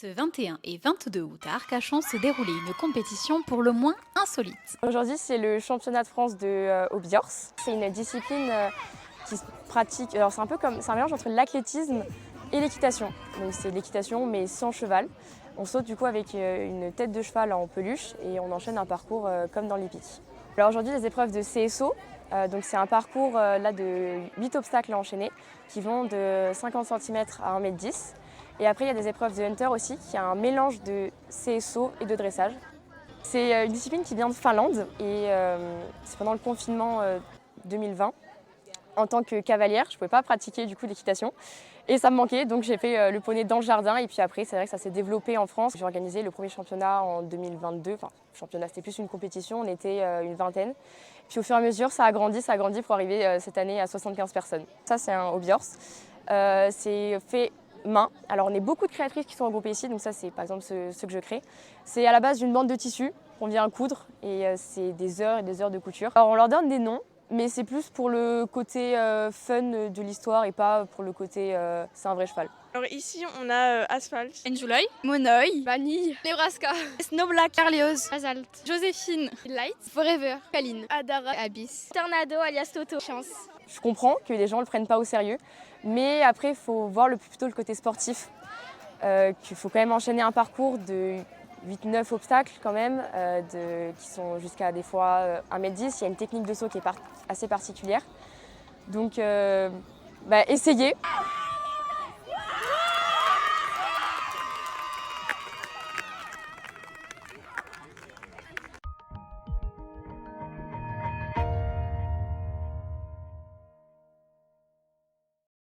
Ce 21 et 22 août à Arcachon se déroulait une compétition pour le moins insolite. Aujourd'hui, c'est le championnat de France de Hobbiors. C'est une discipline qui se pratique. Alors, c'est un mélange entre l'athlétisme et l'équitation. Donc, c'est l'équitation, mais sans cheval. On saute du coup avec une tête de cheval en peluche et on enchaîne un parcours comme dans l'hippique. Alors, aujourd'hui, les épreuves de CSO. Donc, c'est un parcours là, de 8 obstacles à enchaîner qui vont de 50 cm à 1,10 m. Et après, il y a des épreuves de hunter aussi, qui a un mélange de CSO et de dressage. C'est une discipline qui vient de Finlande et c'est pendant le confinement 2020. En tant que cavalière, je ne pouvais pas pratiquer du coup l'équitation et ça me manquait, donc j'ai fait le poney dans le jardin et puis après c'est vrai que ça s'est développé en France. J'ai organisé le premier championnat en 2022, enfin championnat c'était plus une compétition, on était une vingtaine. Puis au fur et à mesure ça a grandi pour arriver cette année à 75 personnes. Ça c'est un Hobbiors, c'est fait main. Alors on est beaucoup de créatrices qui sont regroupées ici, donc ça c'est par exemple ce que je crée. C'est à la base d'une bande de tissu qu'on vient coudre et c'est des heures et des heures de couture. Alors on leur donne des noms, mais c'est plus pour le côté fun de l'histoire et pas pour le côté c'est un vrai cheval. Alors ici on a Asphalt, Enjoy, Monoï, Vanille, Nebraska, Snowblack, Carlios, Basalt, Joséphine, Light, Forever, Kaline, Adara, Abyss, Tornado alias Toto, Chance. Je comprends que les gens ne le prennent pas au sérieux, mais après il faut voir plutôt le côté sportif, qu'il faut quand même enchaîner un parcours de 8-9 obstacles quand même, qui sont jusqu'à des fois 1,10 m. Il y a une technique de saut qui est assez particulière. Donc essayez.